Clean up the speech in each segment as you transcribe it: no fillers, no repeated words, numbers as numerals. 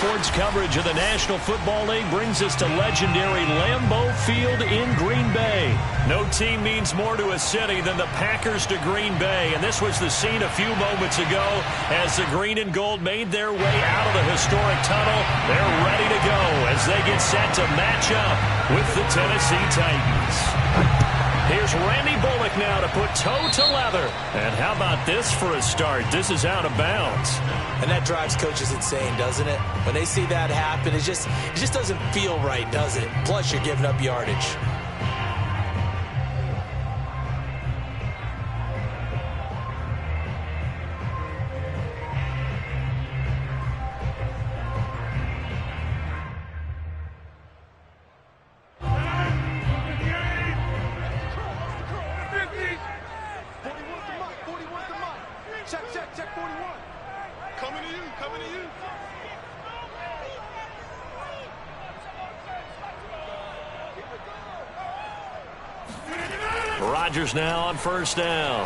Sports coverage of the National Football League brings us to legendary Lambeau Field in Green Bay. No team means more to a city than the Packers to Green Bay, and this was the scene a few moments ago as the green and gold made their way out of the historic tunnel. They're ready to go as they get set to match up with the Tennessee Titans. Here's Randy Bullock now to put toe to leather. And how about this for a start? This is out of bounds. And that drives coaches insane, doesn't it? When they see that happen, it just doesn't feel right, does it? Plus, you're giving up yardage. Check 41. Coming to you. Rodgers now on first down.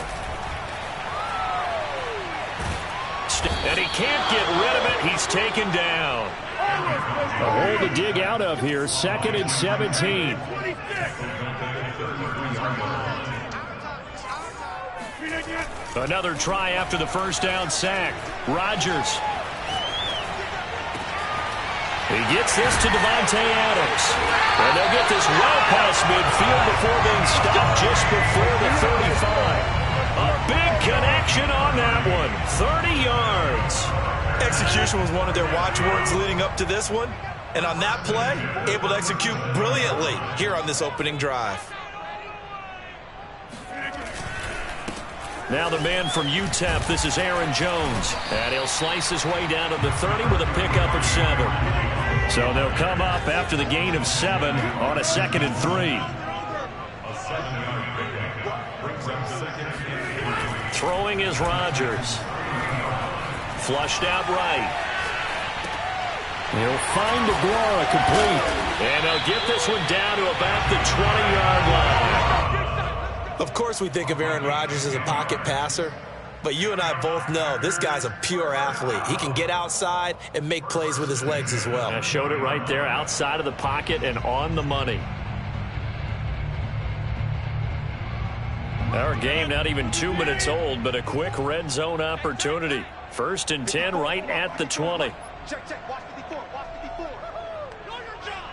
And he can't get rid of it. He's taken down. A hole to dig out of here. 2nd and 17. Another try after the first down sack. Rodgers. He gets this to Davante Adams. And they'll get this well past midfield before being stopped just before the 35. A big connection on that one. 30 yards. Execution was one of their watchwords leading up to this one. And on that play, able to execute brilliantly here on this opening drive. Now the man from UTEP, this is Aaron Jones. And he'll slice his way down to the 30 with a pickup of 7. So they'll come up after the gain of 7 on a 2nd and 3. Throwing is Rodgers. Flushed out right. He'll find Aguara complete. And he'll get this one down to about the 20-yard line. Of course we think of Aaron Rodgers as a pocket passer, but you and I both know this guy's a pure athlete. He can get outside and make plays with his legs as well. I showed it right there, outside of the pocket and on the money. Our game not even 2 minutes old, but a quick red zone opportunity. 1st and 10 right at the 20. Check. Watch 54. Know your job.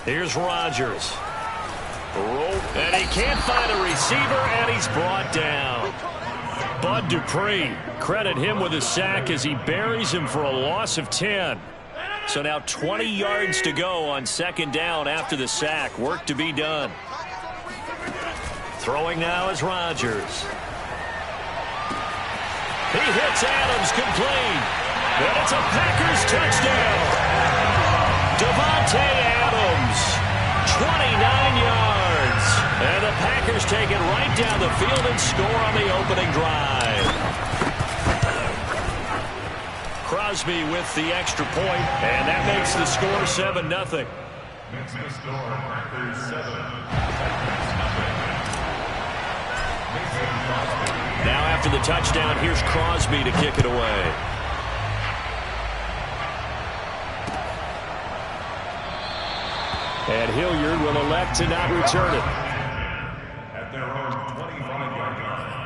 Here's Rodgers. And he can't find a receiver, and he's brought down. Bud Dupree, credit him with a sack as he buries him for a loss of 10. So now 20 yards to go on 2nd down after the sack. Work to be done. Throwing now is Rodgers. He hits Adams complete. And it's a Packers touchdown. Davante Adams, 29 yards. And the Packers take it right down the field and score on the opening drive. Crosby with the extra point, and that makes the score 7-0. Makes the score Packers 7. Now after the touchdown, here's Crosby to kick it away. And Hilliard will elect to not return it. At their own 25-yard line.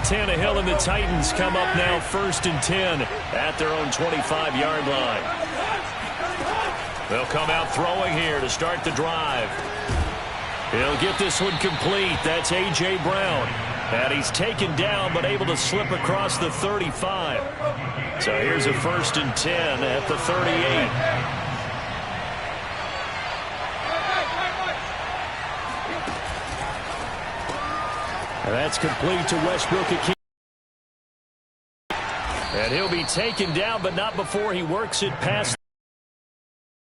Tannehill and the Titans come up now 1st and 10 at their own 25-yard line. They'll come out throwing here to start the drive. He'll get this one complete. That's A.J. Brown. And he's taken down but able to slip across the 35. So here's a 1st and 10 at the 38. And that's complete to Westbrook. And he'll be taken down, but not before he works it past.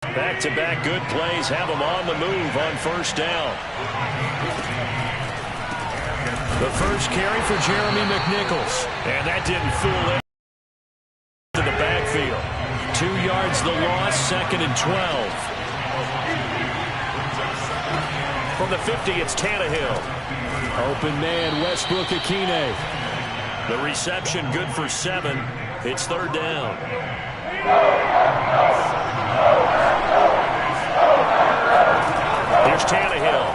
Back-to-back good plays have him on the move on 1st down. The first carry for Jeremy McNichols. And that didn't fool him to the backfield. 2 yards the loss, 2nd and 12. From the 50, it's Tannehill. Open man, Westbrook-Ikhine. The reception good for 7. It's third down. Here's Tannehill.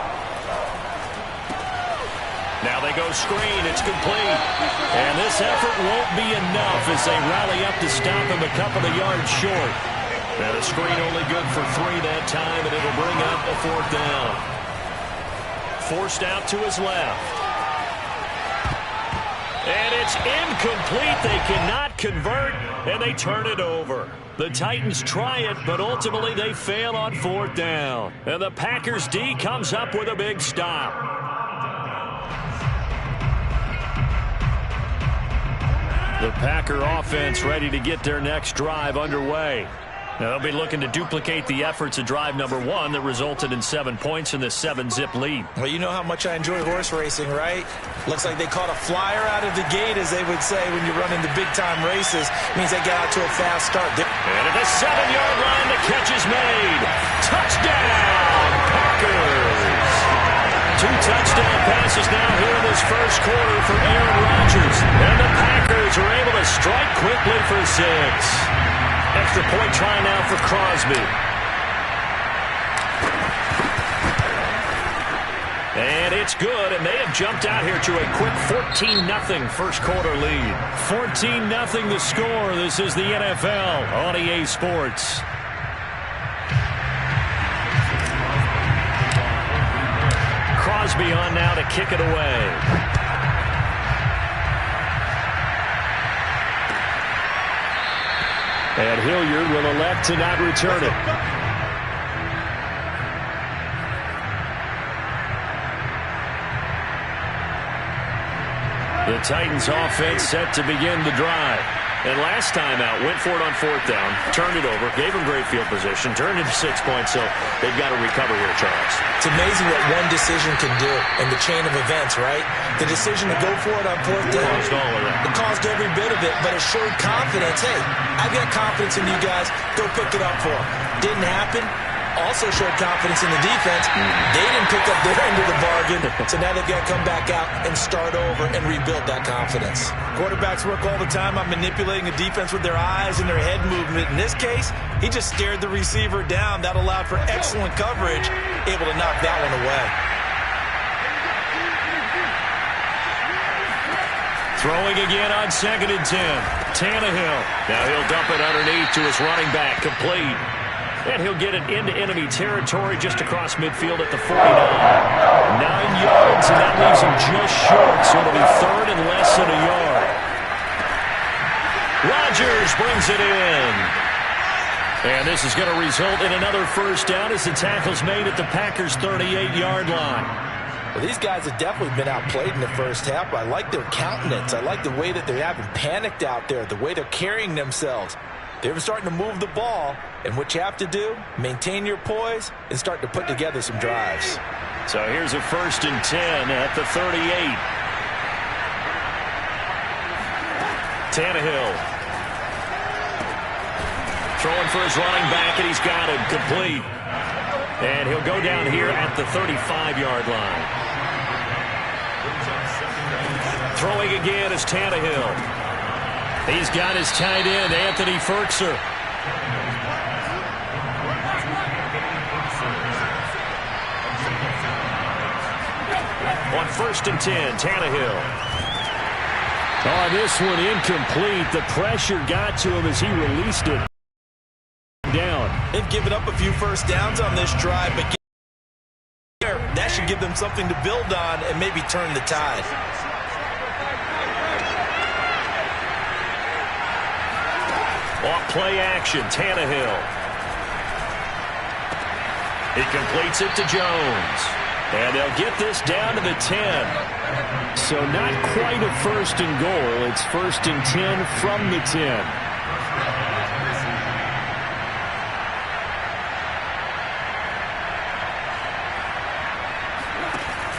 Now they go screen. It's complete. And this effort won't be enough as they rally up to stop him a couple of yards short. And the screen only good for 3 that time, and it'll bring up a fourth down. Forced out to his left. And it's incomplete. They cannot convert, and they turn it over. The Titans try it, but ultimately they fail on fourth down. And the Packers D comes up with a big stop. The Packer offense ready to get their next drive underway. Now they'll be looking to duplicate the efforts of drive number 1 that resulted in 7 points in the 7-zip lead. Well, you know how much I enjoy horse racing, right? Looks like they caught a flyer out of the gate, as they would say when you run into big-time races. Means they get out to a fast start. And at the 7-yard line, the catch is made. Touchdown, Packers! 2 touchdown passes now here in this first quarter for Aaron Rodgers. And the Packers are able to strike quickly for 6. Extra point try now for Crosby. And it's good, and they have jumped out here to a quick 14-0 first quarter lead. 14-0 the score. This is the NFL on EA Sports. Crosby on now to kick it away. And Hilliard will elect to not return it. The Titans offense set to begin the drive. And last time out, went for it on fourth down, turned it over, gave them great field position, turned into 6 points, so they've got to recover here, Charles. It's amazing what one decision can do in the chain of events, right? The decision to go for it on fourth down. Caused all of that. It caused every bit of it, but it showed confidence. Hey, I've got confidence in you guys. Go pick it up for them. Didn't happen. Also showed confidence in the defense. They didn't pick up their end of the bargain, so now they've got to come back out and start over and rebuild that confidence. Quarterbacks work all the time on manipulating the defense with their eyes and their head movement. In this case, he just stared the receiver down. That allowed for excellent coverage, able to knock that one away. Throwing again on 2nd and 10. Tannehill. Now he'll dump it underneath to his running back, complete. And he'll get it into enemy territory just across midfield at the 49. 9 yards, and that leaves him just short, so it'll be third and less than a yard. Rodgers brings it in. And this is going to result in another first down as the tackle's made at the Packers' 38-yard line. Well, these guys have definitely been outplayed in the first half. I like their countenance. I like the way that they haven't panicked out there, the way they're carrying themselves. They're starting to move the ball, and what you have to do, maintain your poise and start to put together some drives. So here's a 1st and 10 at the 38. Tannehill. Throwing for his running back, and he's got it complete. And he'll go down here at the 35-yard line. Throwing again is Tannehill. He's got his tight end, Anthony Firkser. On 1st and 10, Tannehill. Oh, this one incomplete. The pressure got to him as he released it down. They've given up a few first downs on this drive, but that should give them something to build on and maybe turn the tide. Off play action, Tannehill. He completes it to Jones. And they'll get this down to the 10. So not quite a 1st and goal. It's 1st and 10 from the 10.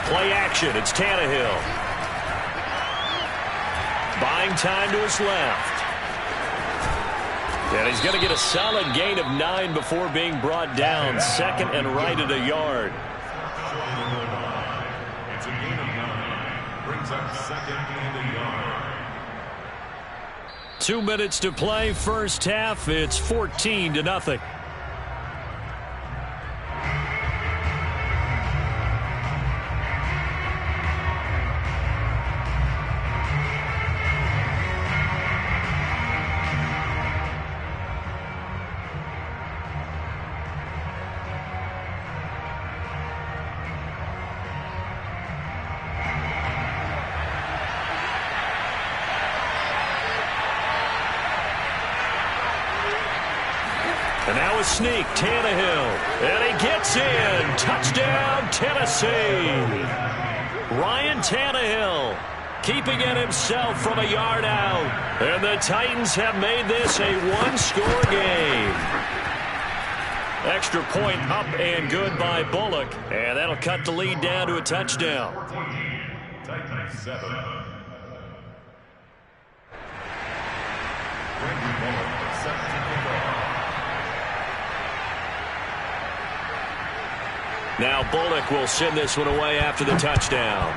Play action, it's Tannehill. Buying time to his left. And he's going to get a solid gain of 9 before being brought down. 2nd and right at a yard. It's a gain of 9. Brings up second and a yard. 2 minutes to play, first half. It's 14-0. And now a sneak, Tannehill, and he gets in. Touchdown, Tennessee. Ryan Tannehill keeping it himself from a yard out. And the Titans have made this a one-score game. Extra point up and good by Bullock. And that'll cut the lead down to a touchdown. Titans 7. Now Bullock will send this one away after the touchdown.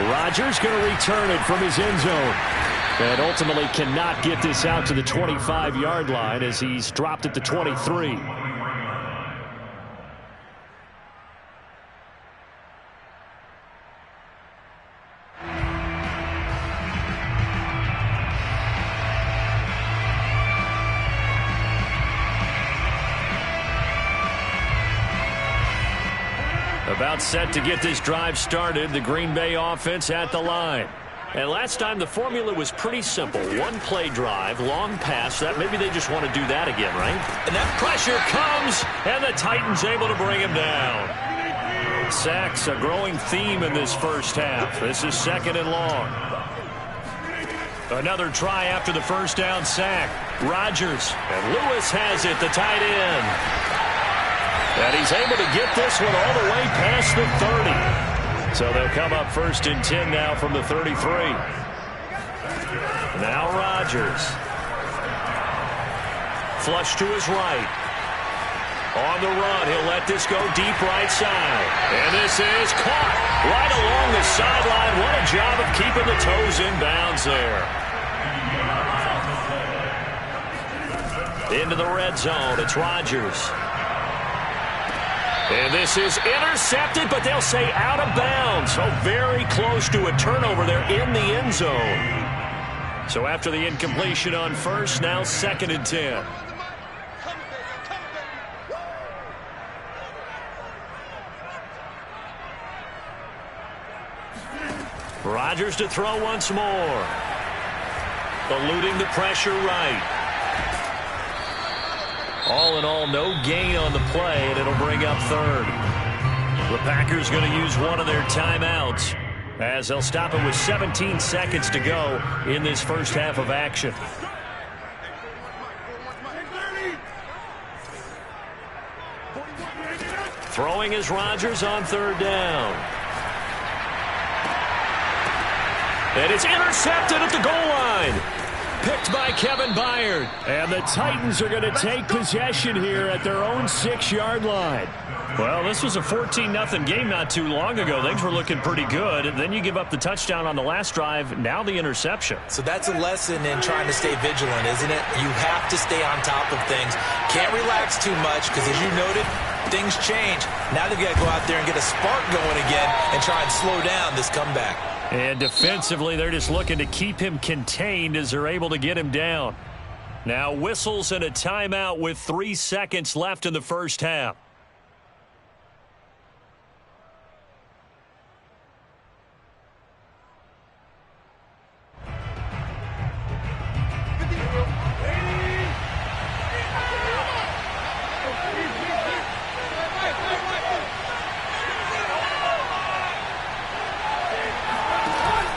Rodgers going to return it from his end zone. And ultimately cannot get this out to the 25-yard line as he's dropped at the 23. About set to get this drive started, the Green Bay offense at the line. And last time the formula was pretty simple. One-play drive, long pass. That maybe they just want to do that again, right? And that pressure comes, and the Titans able to bring him down. Sacks, a growing theme in this first half. This is second and long. Another try after the first down sack. Rodgers, and Lewis has it, the tight end. And he's able to get this one all the way past the 30. So they'll come up first and 10 now from the 33. Now Rodgers. Flush to his right. On the run, he'll let this go deep right side. And this is caught right along the sideline. What a job of keeping the toes in bounds there. Into the red zone, it's Rodgers. And this is intercepted, but they'll say out of bounds. So very close to a turnover there in the end zone. So after the incompletion on first, now second and 10. Rodgers to throw once more. Eluding the pressure right. All in all, no gain on the play, and it'll bring up third. The Packers going to use one of their timeouts as they'll stop it with 17 seconds to go in this first half of action. Throwing is Rodgers on third down. And it's intercepted at the goal line. Picked by Kevin Byard. And the Titans are going to take possession here at their own 6-yard line. Well, this was a 14-0 game not too long ago. Things were looking pretty good. And then you give up the touchdown on the last drive. Now the interception. So that's a lesson in trying to stay vigilant, isn't it? You have to stay on top of things. Can't relax too much because, as you noted, things change. Now they've got to go out there and get a spark going again and try and slow down this comeback. And defensively, they're just looking to keep him contained as they're able to get him down. Now whistles and a timeout with 3 seconds left in the first half.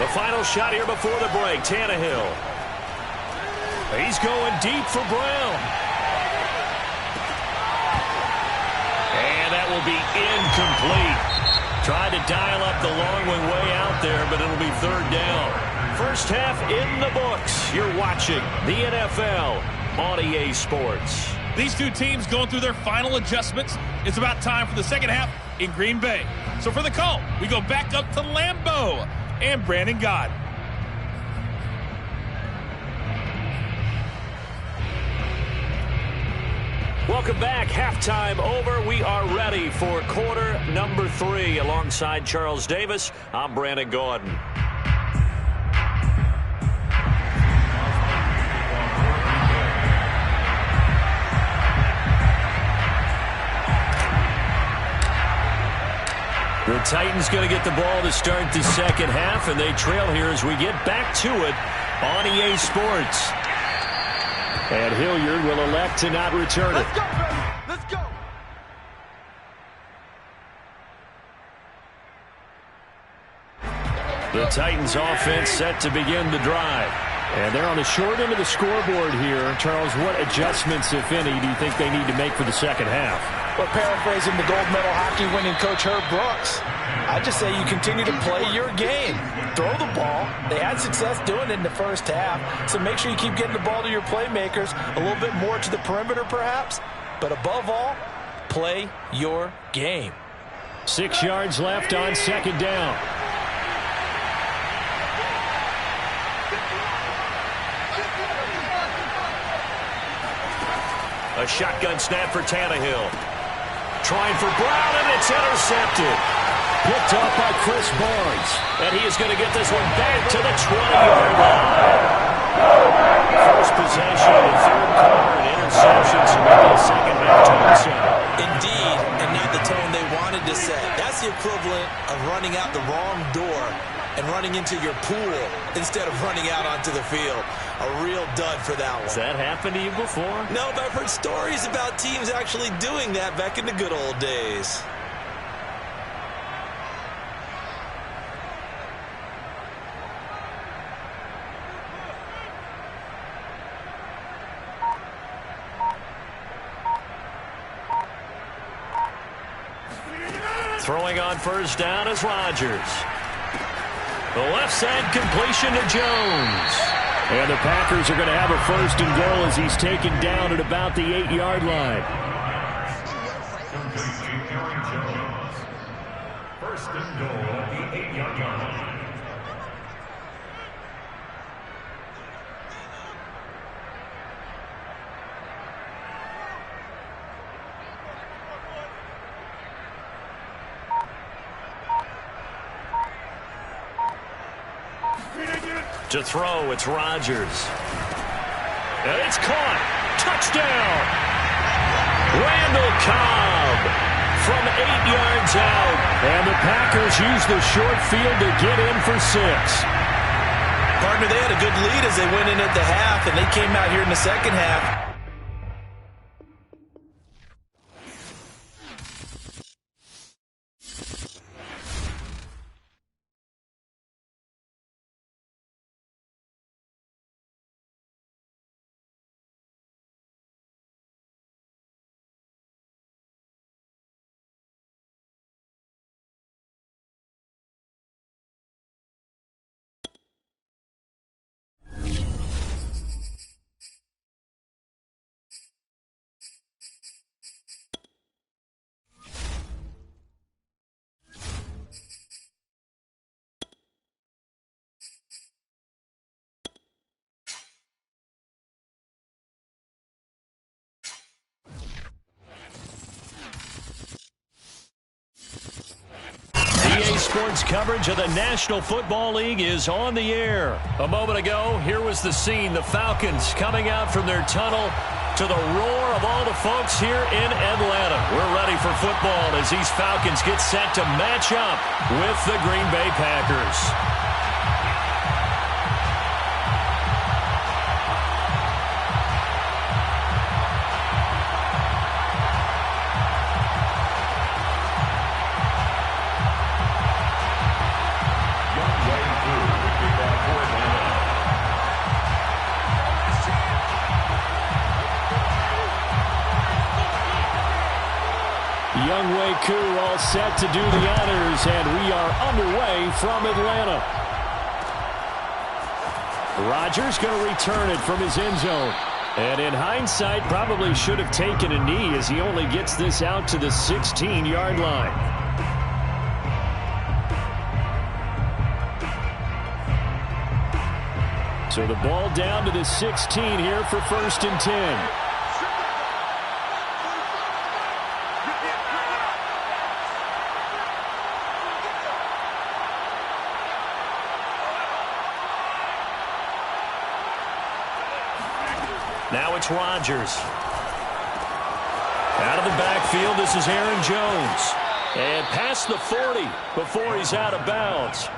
The final shot here before the break, Tannehill. He's going deep for Brown. And that will be incomplete. Tried to dial up the long way out there, but it'll be third down. First half in the books. You're watching the NFL on EA Sports. These two teams going through their final adjustments. It's about time for the second half in Green Bay. So for the call, we go back up to Lambeau and Brandon Gaudin. Welcome back. Halftime over. We are ready for quarter number 3. Alongside Charles Davis, I'm Brandon Gaudin. The Titans going to get the ball to start the second half, and they trail here as we get back to it on EA Sports. And Hilliard will elect to not return it. Let's go, baby. Let's go. The Titans offense set to begin the drive. And they're on the short end of the scoreboard here. Charles, what adjustments, if any, do you think they need to make for the second half? Well, paraphrasing the gold medal hockey winning coach Herb Brooks, I just say you continue to play your game. Throw the ball. They had success doing it in the first half, so make sure you keep getting the ball to your playmakers, a little bit more to the perimeter perhaps, but above all, play your game. 6 yards left on second down. A shotgun snap for Tannehill. Trying for Brown, and it's intercepted. Picked up by Chris Barnes. And he is going to get this one back to the 20-yard line. First possession of the third quarter, an interception, so maybe a second-half tone setter. Indeed, and not the tone they wanted to set. That's the equivalent of running out the wrong door and running into your pool instead of running out onto the field. A real dud for that one. Has that happened to you before? No, but I've heard stories about teams actually doing that back in the good old days. Throwing on first down is Rodgers. The left side completion to Jones. And the Packers are going to have a first and goal as he's taken down at about the 8-yard line. First and goal at the 8-yard line. To throw, it's Rodgers. And it's caught. Touchdown! Randall Cobb from 8 yards out. And the Packers use the short field to get in for 6. Partner, they had a good lead as they went in at the half, and they came out here in the second half. Sports coverage of the National Football League is on the air. A moment ago, here was the scene. The Falcons coming out from their tunnel to the roar of all the folks here in Atlanta. We're ready for football as these Falcons get set to match up with the Green Bay Packers. Younghoe Koo all set to do the honors, and we are underway from Atlanta. Rodgers going to return it from his end zone. And in hindsight, probably should have taken a knee as he only gets this out to the 16-yard line. So the ball down to the 16 here for 1st and 10. Now it's Rodgers. Out of the backfield, this is Aaron Jones. And past the 40 before he's out of bounds.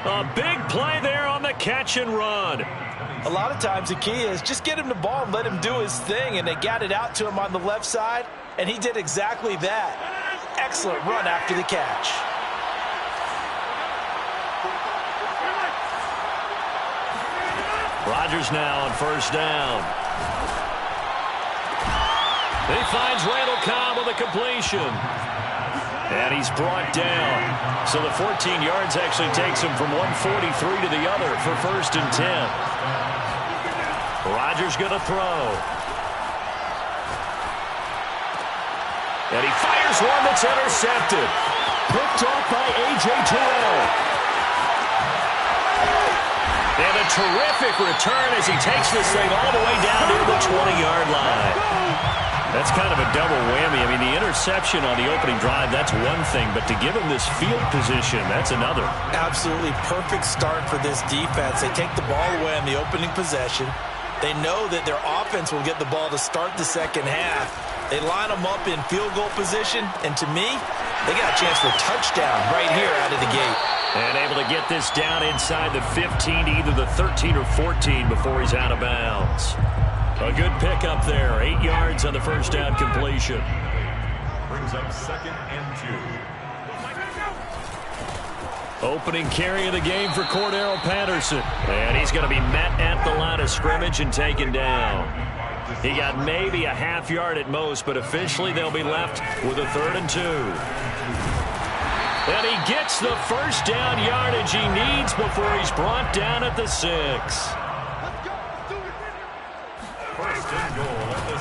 A big play there on the catch and run. A lot of times the key is just get him the ball and let him do his thing, and they got it out to him on the left side, and he did exactly that. Excellent run after the catch. Rodgers now on 1st down. He finds Randall Cobb with a completion. And he's brought down. So the 14 yards actually takes him from 143 to the other for 1st and 10. Rodgers going to throw. And he fires one that's intercepted. Picked off by A.J. Terrell. And a terrific return as he takes this thing all the way down near the 20-yard line. That's kind of a double whammy. I mean, the interception on the opening drive, that's one thing, but to give him this field position, that's another. Absolutely perfect start for this defense. They take the ball away on the opening possession. They know that their offense will get the ball to start the second half. They line them up in field goal position, and to me, they got a chance for a touchdown right here out of the gate. And able to get this down inside the 15 to either the 13 or 14 before he's out of bounds. A good pickup there. 8 yards on the 1st down completion. Brings up 2nd and 2. Opening carry of the game for Cordero Patterson. And he's going to be met at the line of scrimmage and taken down. He got maybe a half yard at most, but officially they'll be left with a 3rd and 2. And he gets the 1st down yardage he needs before he's brought down at the 6.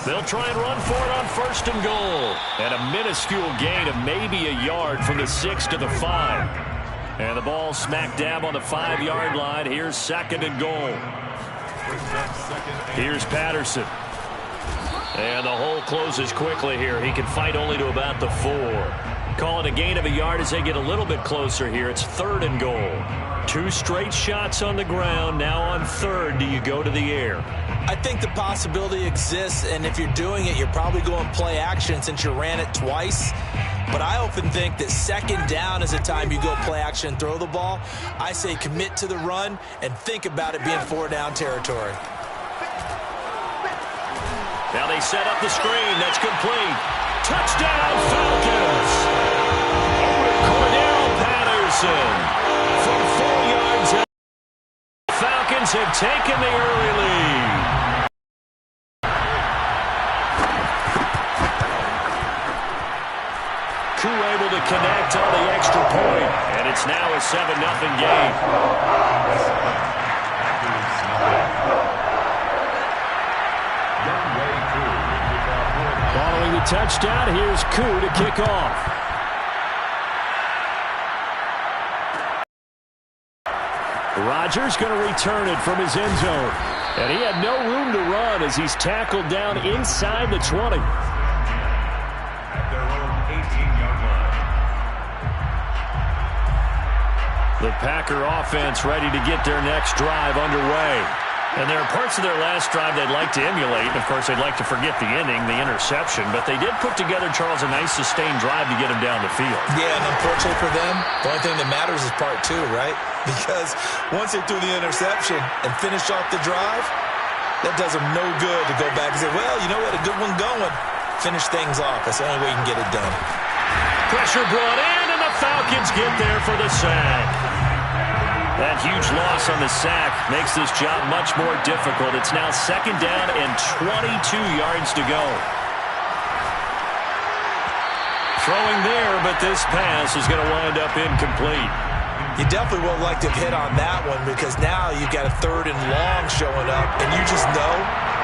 They'll try and run for it on 1st and goal. And a minuscule gain of maybe a yard from the 6 to the 5. And the ball smack dab on the 5-yard line. Here's 2nd and goal. Here's Patterson. And the hole closes quickly here. He can fight only to about the 4. Call it a gain of a yard as they get a little bit closer here. It's 3rd and goal. 2 straight shots on the ground. Now on 3rd, do you go to the air? I think the possibility exists, and if you're doing it, you're probably going play action since you ran it twice. But I often think that 2nd down is a time you go play action and throw the ball. I say commit to the run and think about it being 4-down territory. Now they set up the screen. That's complete. Touchdown, Falcons! Cordero Patterson from 4 yards out. Falcons have taken the early lead. Koo able to connect on the extra point, and it's now a 7-0 game. Following the touchdown, here's Koo to kick off. Rodgers going to return it from his end zone. And he had no room to run as he's tackled down inside the 20. At their own 18-yard line. The Packer offense ready to get their next drive underway. And there are parts of their last drive they'd like to emulate. Of course, they'd like to forget the ending, the interception. But they did put together, Charles, a nice sustained drive to get them down the field. Yeah, and unfortunately for them, the only thing that matters is part 2, right? Because once they threw the interception and finished off the drive, that does them no good to go back and say, well, you know what, a good one going. Finish things off. That's the only way you can get it done. Pressure brought in, and the Falcons get there for the sack. That huge loss on the sack makes this job much more difficult. It's now 2nd down and 22 yards to go. Throwing there, but this pass is going to wind up incomplete. You definitely would like to have hit on that one because now you've got a 3rd and long showing up, and you just know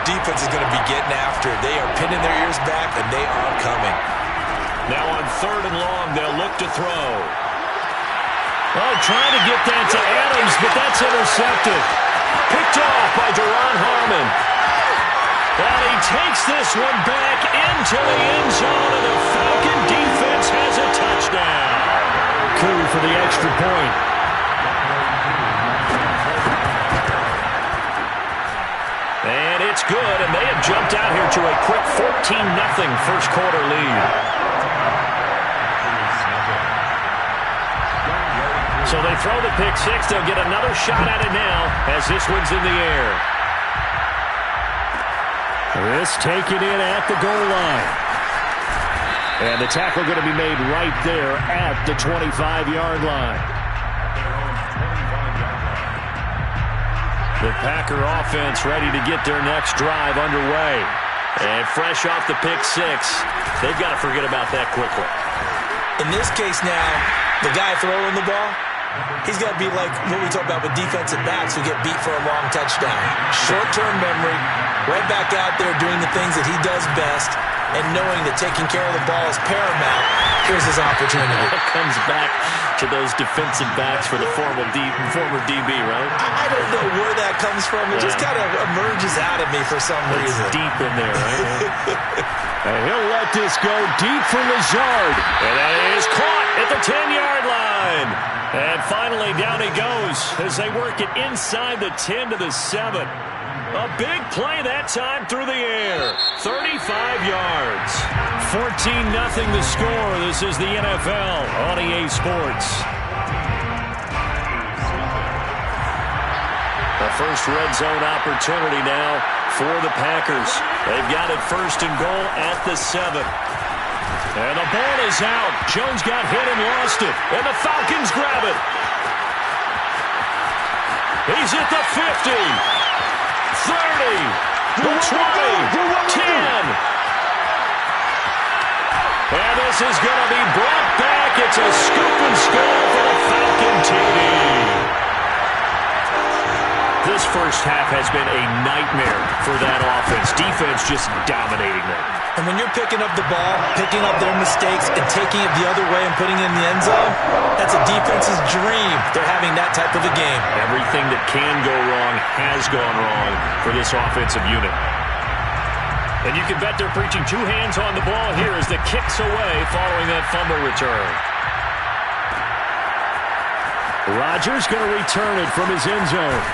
defense is going to be getting after it. They are pinning their ears back, and they are coming. Now on 3rd and long, they'll look to throw. Oh, trying to get that to Adams, but that's intercepted. Picked off by Duron Harmon. And he takes this one back into the end zone, and the Falcon defense has a touchdown. Coup for the extra point. And it's good, and they have jumped out here to a quick 14-0 first quarter lead. So they throw the pick six. They'll get another shot at it now as this one's in the air. This taken in at the goal line. And the tackle going to be made right there at the 25-yard line. The Packer offense ready to get their next drive underway. And fresh off the pick six, they've got to forget about that quickly. In this case now, the guy throwing the ball, he's got to be like what we talk about with defensive backs who get beat for a long touchdown. Short-term memory, right back out there doing the things that he does best, and knowing that taking care of the ball is paramount. Here's his opportunity. It comes back to those defensive backs for the former DB, right? I don't know where that comes from. It just kind of emerges out of me for some reason. It's deep in there, right? And he'll let this go deep for Lazard. And that is caught at the 10-yard line. And finally, down he goes as they work it inside the 10 to the 7. A big play that time through the air. 35 yards. 14-0 the score. This is the NFL on EA Sports. The first red zone opportunity now for the Packers. They've got it 1st and goal at the 7. And the ball is out. Jones got hit and lost it. And the Falcons grab it. He's at the 50. 30, the 20, 10. And this is going to be brought back. It's a scoop and score for the Falcon TD. This first half has been a nightmare for that offense. Defense just dominating them. And when you're picking up the ball, picking up their mistakes, and taking it the other way and putting it in the end zone, that's a defense's dream. They're having that type of a game. Everything that can go wrong has gone wrong for this offensive unit. And you can bet they're preaching 2 hands on the ball here as the kick's away following that fumble return. Rodgers going to return it from his end zone.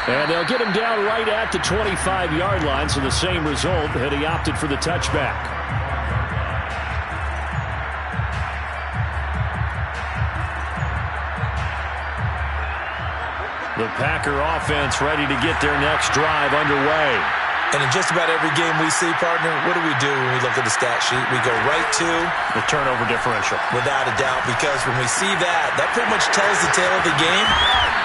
And they'll get him down right at the 25-yard line, so the same result had he opted for the touchback. The Packer offense ready to get their next drive underway. And in just about every game we see, partner, what do we do when we look at the stat sheet? We go right to the turnover differential. Without a doubt, because when we see that, that pretty much tells the tale of the game.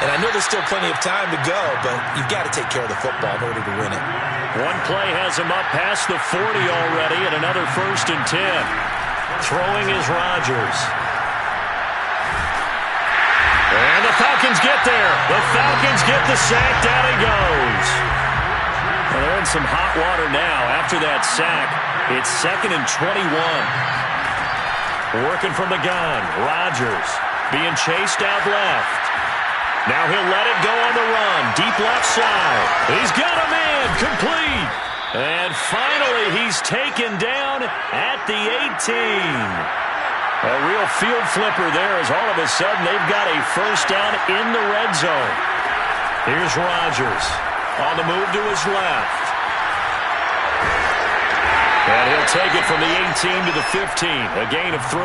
And I know there's still plenty of time to go, but you've got to take care of the football in order to win it. One play has him up past the 40 already, and another 1st and 10. Throwing is Rodgers. And the Falcons get there. The Falcons get the sack. Down he goes. Well, they're in some hot water now. After that sack, it's 2nd and 21. Working from the gun. Rodgers being chased out left. Now he'll let it go on the run. Deep left side. He's got a man. Complete. And finally, he's taken down at the 18. A real field flipper there as all of a sudden they've got a 1st down in the red zone. Here's Rodgers on the move to his left. And he'll take it from the 18 to the 15. A gain of 3.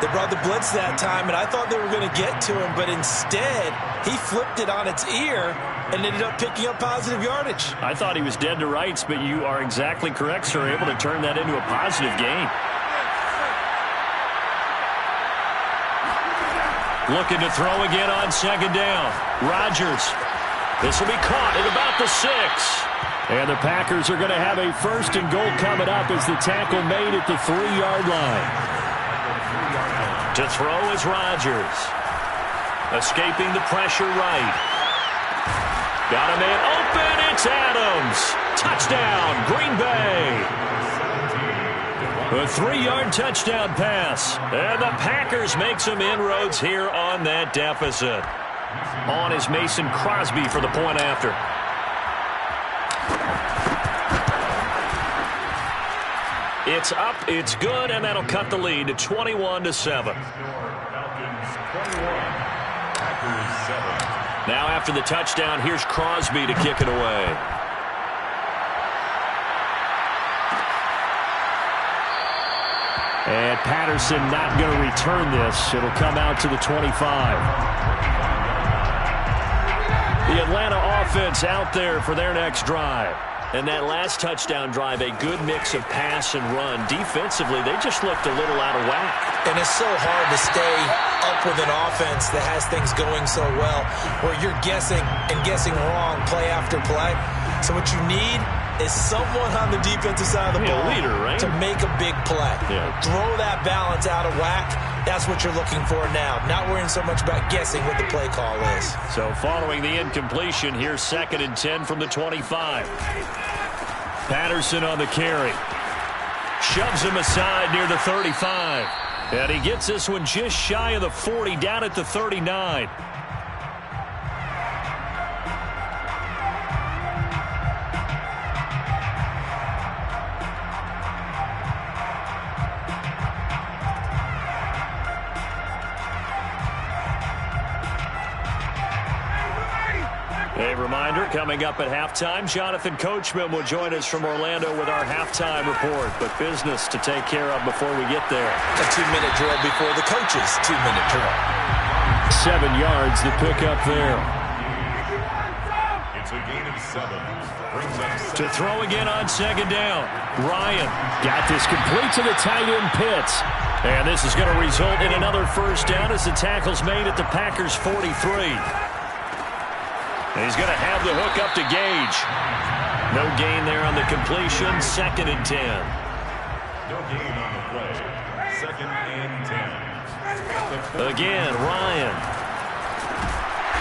They brought the blitz that time, and I thought they were going to get to him, but instead, he flipped it on its ear and ended up picking up positive yardage. I thought he was dead to rights, but you are exactly correct, sir. Able to turn that into a positive gain. Looking to throw again on 2nd down. Rodgers. This will be caught at about the 6. And the Packers are going to have a 1st and goal coming up as the tackle made at the 3-yard line. To throw is Rodgers. Escaping the pressure right. Got a man open. It's Adams. touchdown, Green Bay. A 3-yard touchdown pass. And the Packers make some inroads here on that deficit. On is Mason Crosby for the point after. It's up, it's good, and that'll cut the lead to 21-7. Now after the touchdown, here's Crosby to kick it away. And Patterson not going to return this. It'll come out to the 25. The Atlanta offense out there for their next drive. And that last touchdown drive, a good mix of pass and run. Defensively, they just looked a little out of whack. And it's so hard to stay up with an offense that has things going so well, where you're guessing and guessing wrong play after play. So what you need is someone on the defensive side of the ball, leader, right? to make a big play. Yeah. Throw that balance out of whack. That's what you're looking for now. Not worrying so much about guessing what the play call is. So following the incompletion, here's 2nd and 10 from the 25. Patterson on the carry. Shoves him aside near the 35. And he gets this one just shy of the 40, down at the 39. A reminder, coming up at halftime, Jonathan Coachman will join us from Orlando with our halftime report. But business to take care of before we get there. A 2-minute drill before the coach's 2-minute drill. 7 yards to pick up there. It's a gain of 7. To throw again on 2nd down. Ryan got this complete to the tight end Pitts. And this is going to result in another first down as the tackle's made at the Packers' 43. And he's going to have the hook up to Gage. No gain there on the completion. 2nd and 10. No gain on the play. 2nd and 10. Again, Ryan.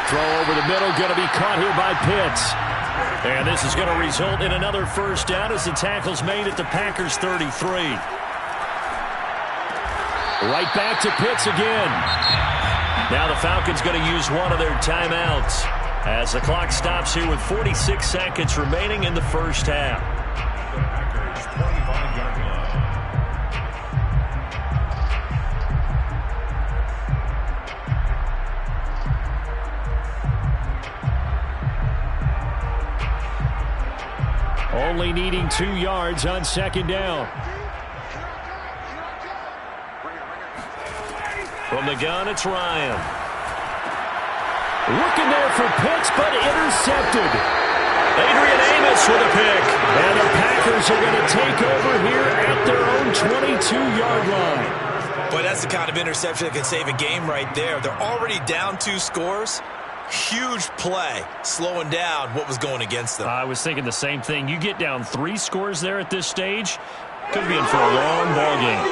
Throw over the middle, going to be caught here by Pitts. And this is going to result in another first down as the tackle's made at the Packers' 33. Right back to Pitts again. Now the Falcons going to use one of their timeouts as the clock stops here with 46 seconds remaining in the first half. The Packers' 25-yard line. Only needing 2 yards on 2nd down. From the gun, it's Ryan. Looking there for Pitts, but intercepted. Adrian Amos with a pick. And the Packers are going to take over here at their own 22-yard line. Boy, that's the kind of interception that can save a game right there. They're already down 2 scores. Huge play, slowing down what was going against them. I was thinking the same thing. You get down 3 scores there at this stage, could be in for a long ball game.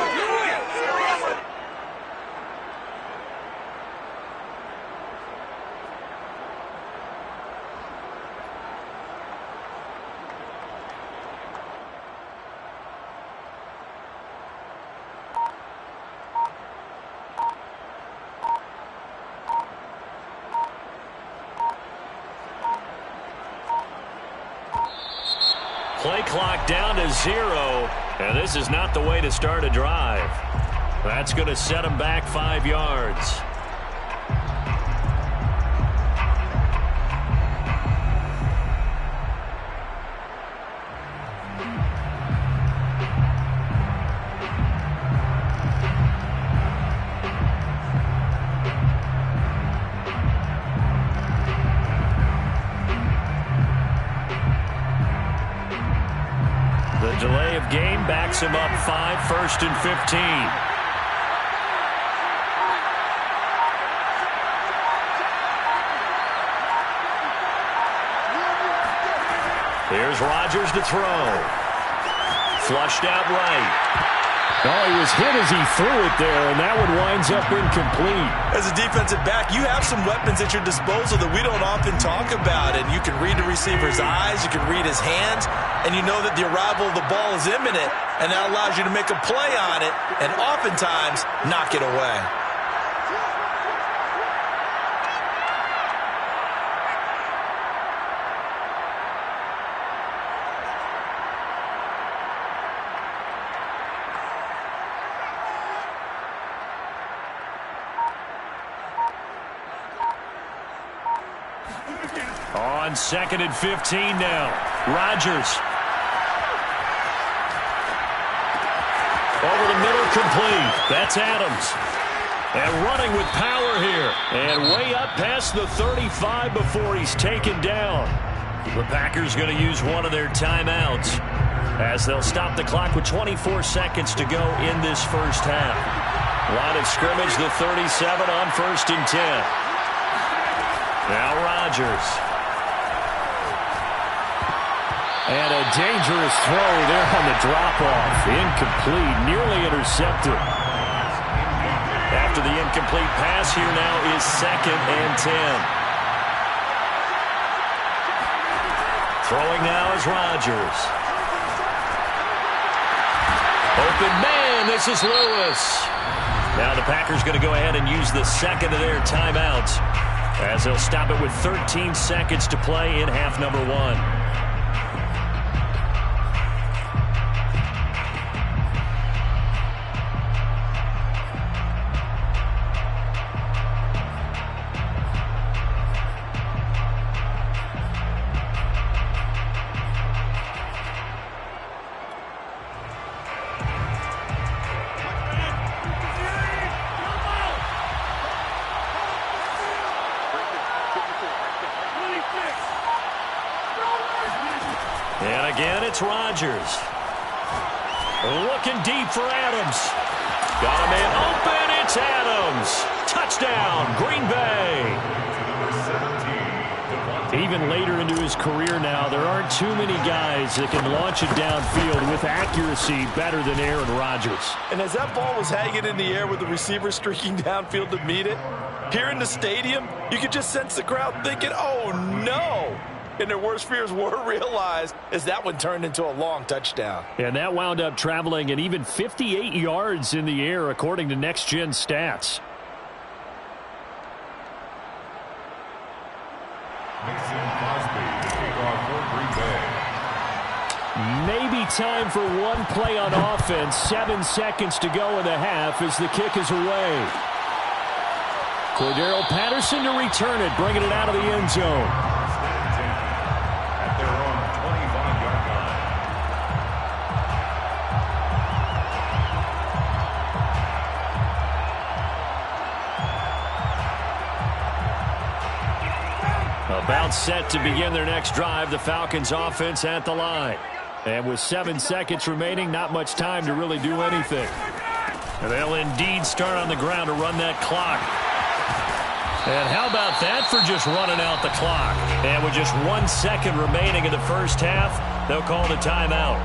Play clock down to 0, and this is not the way to start a drive. That's going to set them back 5 yards. Delay of game backs him up 5, 1st and 15. Here's Rodgers to throw. Flushed out right. Oh, he was hit as he threw it there, and that one winds up incomplete. As a defensive back, you have some weapons at your disposal that we don't often talk about, and you can read the receiver's eyes, you can read his hands, and you know that the arrival of the ball is imminent, and that allows you to make a play on it and oftentimes knock it away. On 2nd and 15 now. Rodgers. Over the middle, complete. That's Adams. And running with power here. And way up past the 35 before he's taken down. The Packers going to use one of their timeouts as they'll stop the clock with 24 seconds to go in this first half. Line of scrimmage, the 37 on 1st and 10. Now Rodgers. And a dangerous throw there on the drop-off. Incomplete, nearly intercepted. After the incomplete pass, here now is 2nd and 10. Throwing now is Rodgers. Open man, this is Lewis. Now the Packers going to go ahead and use the second of their timeouts as they'll stop it with 13 seconds to play in half number 1. And again, it's Rodgers. Looking deep for Adams. Got a man open. It's Adams. Touchdown, Green Bay. Even later into his career now, there aren't too many guys that can launch it downfield with accuracy better than Aaron Rodgers. And as that ball was hanging in the air with the receiver streaking downfield to meet it, here in the stadium, you could just sense the crowd thinking, oh, no. And their worst fears were realized as that one turned into a long touchdown. And that wound up traveling an even 58 yards in the air, according to Next Gen Stats. Mason Crosby, the kickoff for Green Bay. Maybe time for one play on offense. 7 seconds to go in the half as the kick is away. Cordero Patterson to return it, bringing it out of the end zone. At their own 25-yard line. About set to begin their next drive, the Falcons offense at the line. And with 7 seconds remaining, not much time to really do anything. And they'll indeed start on the ground to run that clock. And how about that for just running out the clock? And with just 1 second remaining in the first half, they'll call the timeout.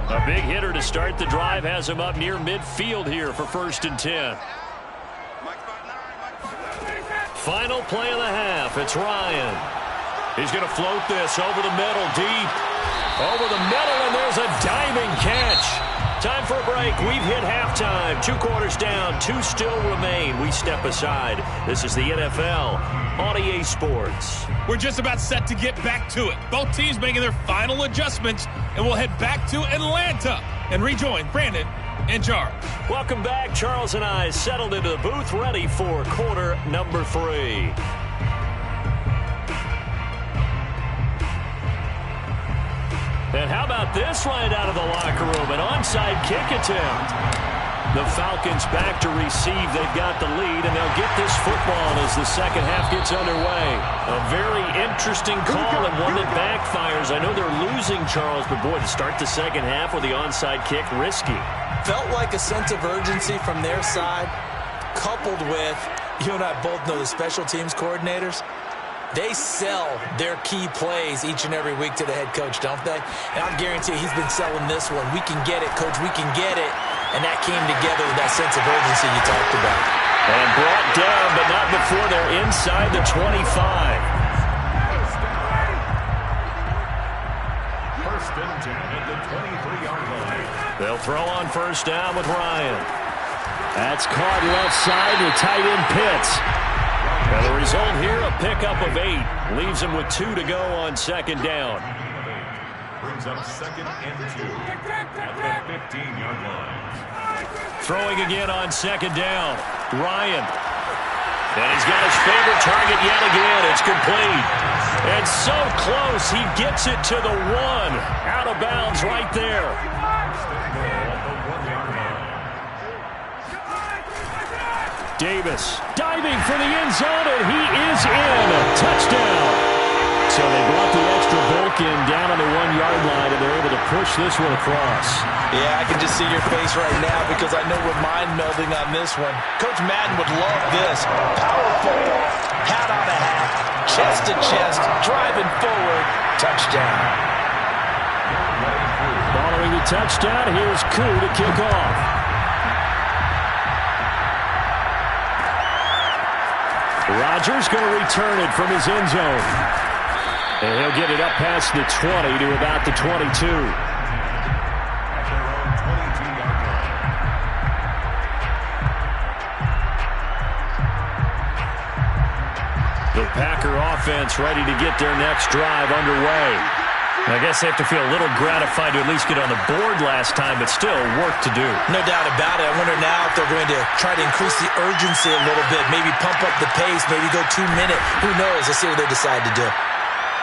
A big hitter to start the drive has him up near midfield here for 1st and 10. Final play of the half. It's Ryan. He's going to float this over the middle, deep. Over the middle, and there's a diving catch. Time for a break. We've hit halftime. 2 quarters down, 2 still remain. We step aside. This is the NFL on EA Sports. We're just about set to get back to it. Both teams making their final adjustments, and we'll head back to Atlanta and rejoin Brandon and Charles. Welcome back. Charles and I settled into the booth, ready for quarter number 3. And how about this right out of the locker room? An onside kick attempt. The Falcons back to receive. They've got the lead, and they'll get this football as the second half gets underway. A very interesting call and one that backfires. I know they're losing, Charles, but boy, to start the second half with the onside kick, risky. Felt like a sense of urgency from their side, coupled with, you and I both know the special teams coordinators. They sell their key plays each and every week to the head coach, don't they? And I guarantee he's been selling this one. We can get it, coach. We can get it. And that came together with that sense of urgency you talked about. And brought down, but not before they're inside the 25. First and 10 at the 23-yard line. They'll throw on first down with Ryan. That's caught left side to tight end Pitts. And the result here, a pickup of 8. Leaves him with 2 to go on second down. Brings up second and 2 at the 15-yard line. Throwing again on second down. Ryan. And he's got his favorite target yet again. It's complete. And so close, he gets it to the 1. Out of bounds right there. Davis diving for the end zone, and he is in. Touchdown. So they brought the extra bulk in down on the 1-yard line, and they're able to push this one across. Yeah, I can just see your face right now because I know we're mind-melding on this one. Coach Madden would love this. Power football, hat on a hat, chest to chest, driving forward, touchdown. Following the touchdown, here's Koo to kick off. Rodgers going to return it from his end zone. And he'll get it up past the 20 to about the 22. The Packer offense ready to get their next drive underway. I guess they have to feel a little gratified to at least get on the board last time, but still work to do. No doubt about it. I wonder now if they're going to try to increase the urgency a little bit, maybe pump up the pace, maybe go 2-minute. Who knows? Let's see what they decide to do.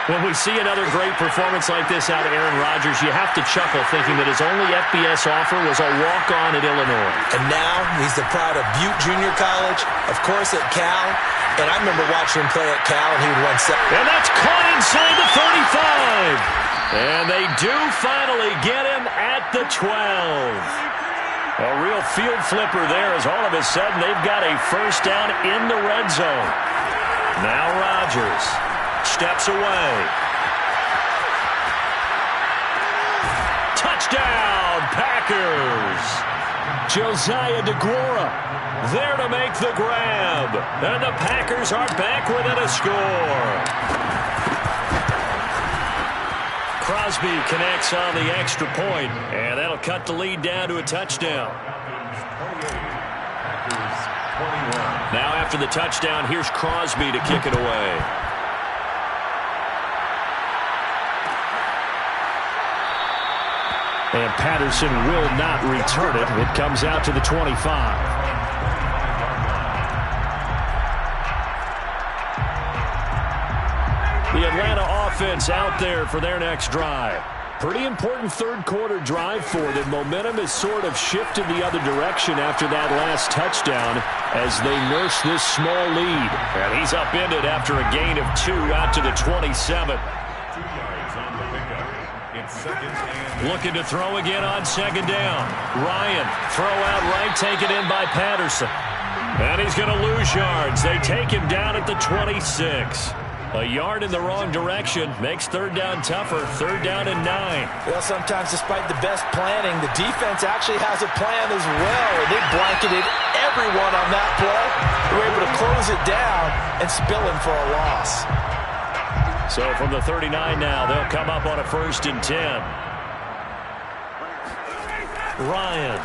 When we see another great performance like this out of Aaron Rodgers, you have to chuckle thinking that his only FBS offer was a walk-on at Illinois. And now he's the pride of Butte Junior College, of course at Cal. And I remember watching him play at Cal, and he would run 7. And that's caught inside the 35. And they do finally get him at the 12. A real field flipper there as all of a sudden they've got a first down in the red zone. Now Rodgers steps away. Touchdown, Packers. Josiah DeGuara there to make the grab. And the Packers are back within a score. Crosby connects on the extra point, and that'll cut the lead down to a touchdown. Now after the touchdown, here's Crosby to kick it away. And Patterson will not return it. It comes out to the 25. The Atlanta offense out there for their next drive. Pretty important third-quarter drive for them. Momentum has sort of shifted the other direction after that last touchdown as they nurse this small lead. And he's upended after a gain of 2 out to the 27. 2 yards on the pickup. It's second and... Looking to throw again on second down. Ryan, throw out right, taken in by Patterson. And he's going to lose yards. They take him down at the 26. A yard in the wrong direction makes third down tougher. Third down and 9. Well, sometimes despite the best planning, the defense actually has a plan as well. They blanketed everyone on that play. They were able to close it down and spill him for a loss. So from the 39 now, they'll come up on a 1st and 10. Ryan.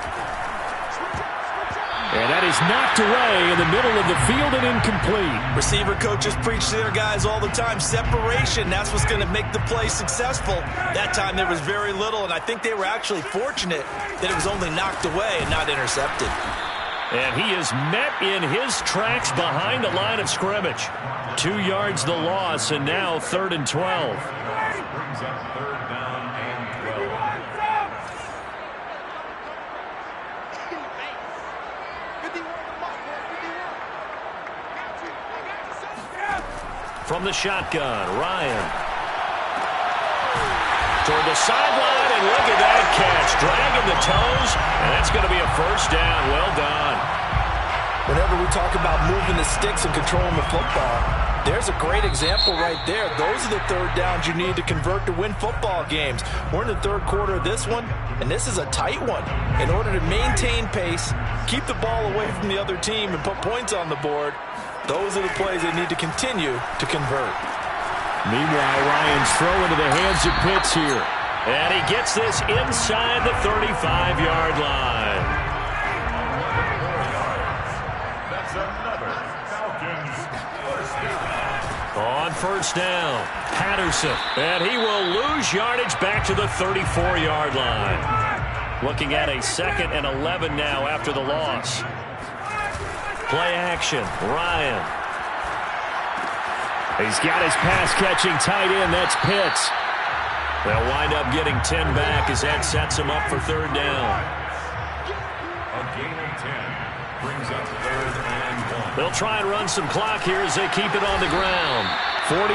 And that is knocked away in the middle of the field and incomplete. Receiver coaches preach to their guys all the time. Separation, that's what's going to make the play successful. That time there was very little, and I think they were actually fortunate that it was only knocked away and not intercepted. And he is met in his tracks behind the line of scrimmage. 2 yards the loss, and now 3rd and 12. Brings up third down and 12. From the shotgun, Ryan. Toward the sideline, and look at that catch. Dragging the toes, and that's going to be a first down. Well done. Whenever we talk about moving the sticks and controlling the football, There's a great example right there. Those are the third downs you need to convert to win football games. We're in the third quarter of this one, and this is a tight one. In order to maintain pace, keep the ball away from the other team, and put points on the board, those are the plays they need to continue to convert. Meanwhile, Ryan's throw into the hands of Pitts here. And he gets this inside the 35-yard line. That's another Falcons first down. On first down, Patterson. And he will lose yardage back to the 34-yard line. Looking at a 2nd and 11 now after the loss. Play action, Ryan. He's got his pass-catching tight end. That's Pitts. They'll wind up getting 10 back as that sets him up for third down. A gain of 10 brings up 3rd and 1. They'll try and run some clock here as they keep it on the ground. 47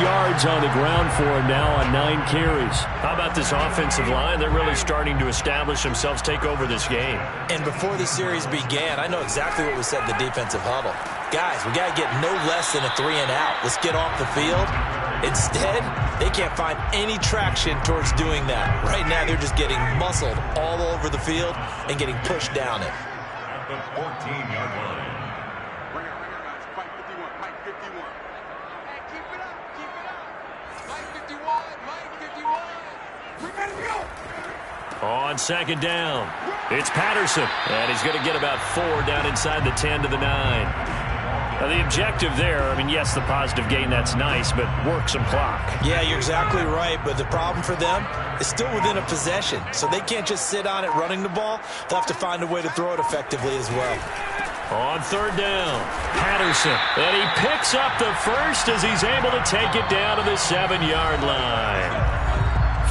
yards on the ground for him now on 9 carries. How about this offensive line? They're really starting to establish themselves, take over this game. And before the series began, I know exactly what was said in the defensive huddle. Guys, we got to get no less than a 3-and-out. Let's get off the field. Instead, they can't find any traction towards doing that. Right now, they're just getting muscled all over the field and getting pushed down it. At the 14-yard line. Ring it, guys. Mike 51, Mike 51. Hey, keep it up, keep it up. Mike 51, Mike 51. We gotta go. On second down, it's Patterson. And he's going to get about 4 down inside the 10 to the 9. Now, the objective there, I mean, yes, the positive gain, that's nice, but work some clock. Yeah, you're exactly right, but the problem for them is still within a possession, so they can't just sit on it running the ball. They'll have to find a way to throw it effectively as well. On third down, Patterson, and he picks up the first as he's able to take it down to the 7-yard line.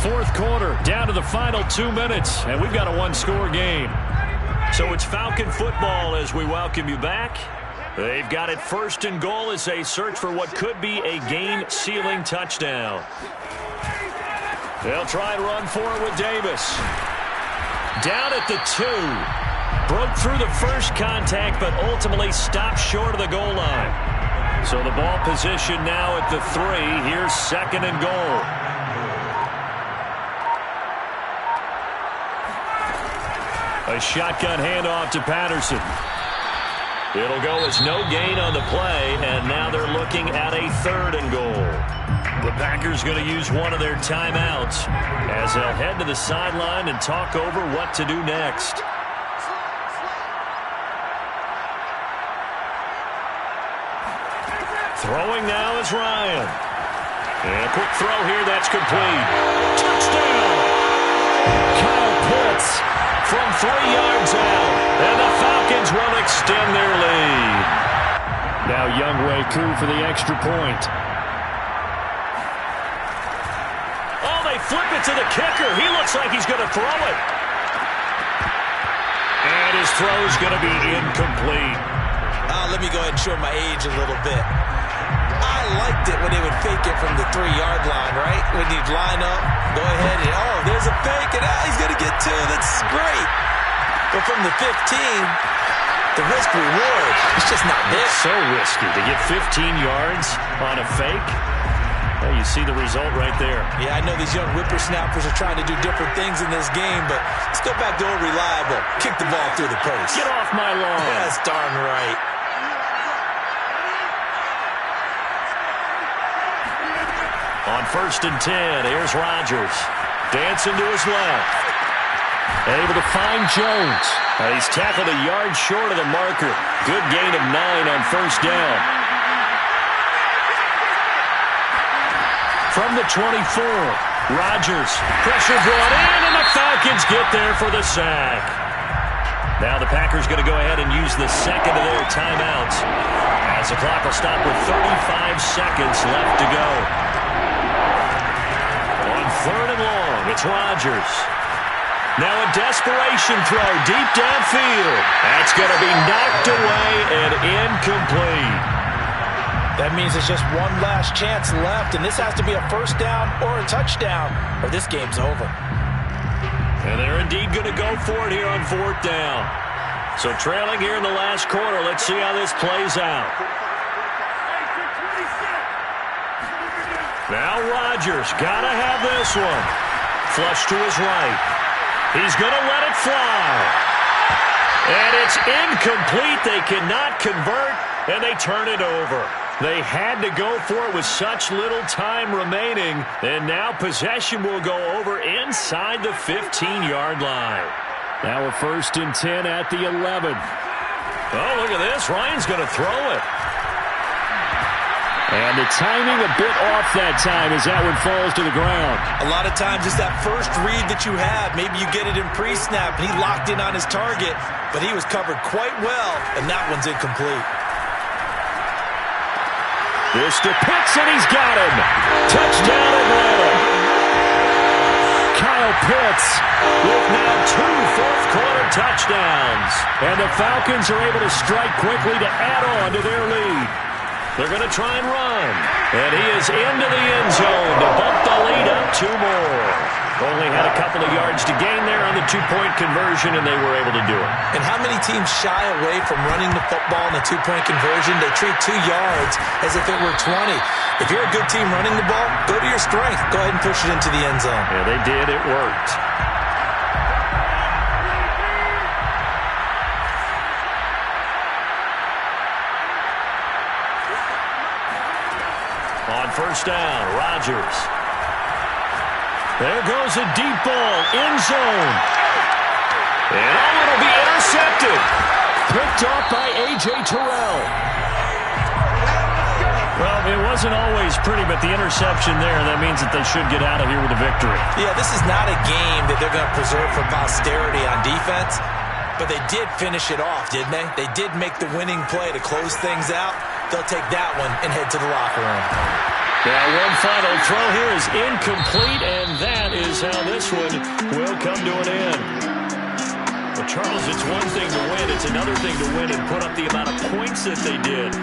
Fourth quarter, down to the final 2 minutes, and we've got a 1-score game. So it's Falcon football as we welcome you back. They've got it 1st and goal as they search for what could be a game-sealing touchdown. They'll try and run for it with Davis. Down at the 2. Broke through the first contact, but ultimately stopped short of the goal line. So the ball position now at the 3. Here's 2nd and goal. A shotgun handoff to Patterson. It'll go as no gain on the play, and now they're looking at a 3rd and goal. The Packers going to use one of their timeouts as they'll head to the sideline and talk over what to do next. Throwing now is Ryan. And a quick throw here, that's complete. Touchdown! Kyle Pitts from 3 yards out. And the Falcons will extend their lead. Now Younghoe Koo for the extra point. Oh, they flip it to the kicker. He looks like he's going to throw it. And his throw's going to be incomplete. Let me go ahead and show my age a little bit. I liked it when they would fake it from the 3-yard line, right? When you'd line up, go ahead and, oh, there's a fake, and he's going to get 2. That's great. But from the 15, the risk-reward, it's just not there. It's so risky to get 15 yards on a fake. Well, you see the result right there. Yeah, I know these young whippersnappers are trying to do different things in this game, but let's go back to old reliable. Kick the ball through the post. Get off my lawn. That's darn right. On 1st and 10, here's Rodgers. Dancing to his left. Able to find Jones. He's tackled a yard short of the marker. Good gain of 9 on 1st down. From the 24, Rodgers. Pressure brought in, and the Falcons get there for the sack. Now the Packers going to go ahead and use the 2nd of their timeouts, as the clock will stop with 35 seconds left to go. On 3rd and long, it's Rodgers. Now a desperation throw deep downfield. That's going to be knocked away and incomplete. That means there's just one last chance left, and this has to be a 1st down or a touchdown, or this game's over. And they're indeed going to go for it here on 4th down. So trailing here in the last quarter, let's see how this plays out. Now Rodgers got to have this one. Flush to his right. He's going to let it fly. And it's incomplete. They cannot convert, and they turn it over. They had to go for it with such little time remaining, and now possession will go over inside the 15-yard line. Now a 1st and 10 at the 11. Oh, look at this. Ryan's going to throw it. And the timing a bit off that time as that one falls to the ground. A lot of times it's that first read that you have. Maybe you get it in pre-snap, and he locked in on his target, but he was covered quite well, and that one's incomplete. This to Pitts, and he's got him. Touchdown, Atlanta. Kyle Pitts with now 2 fourth-quarter touchdowns. And the Falcons are able to strike quickly to add on to their lead. They're going to try and run. And he is into the end zone to bump the lead up 2 more. Only had a couple of yards to gain there on the 2-point conversion, and they were able to do it. And how many teams shy away from running the football in the 2-point conversion? They treat 2 yards as if it were 20. If you're a good team running the ball, go to your strength. Go ahead and push it into the end zone. Yeah, they did. It worked. On 1st down, Rodgers. There goes a deep ball, end zone. And it'll be intercepted. Picked off by A.J. Terrell. Well, it wasn't always pretty, but the interception there, that means that they should get out of here with a victory. Yeah, this is not a game that they're going to preserve for posterity on defense, but they did finish it off, didn't they? They did make the winning play to close things out. They'll take that one and head to the locker room. Now, one final throw here is incomplete, and that is how this one will come to an end. Well, Charles, it's one thing to win. It's another thing to win and put up the amount of points that they did.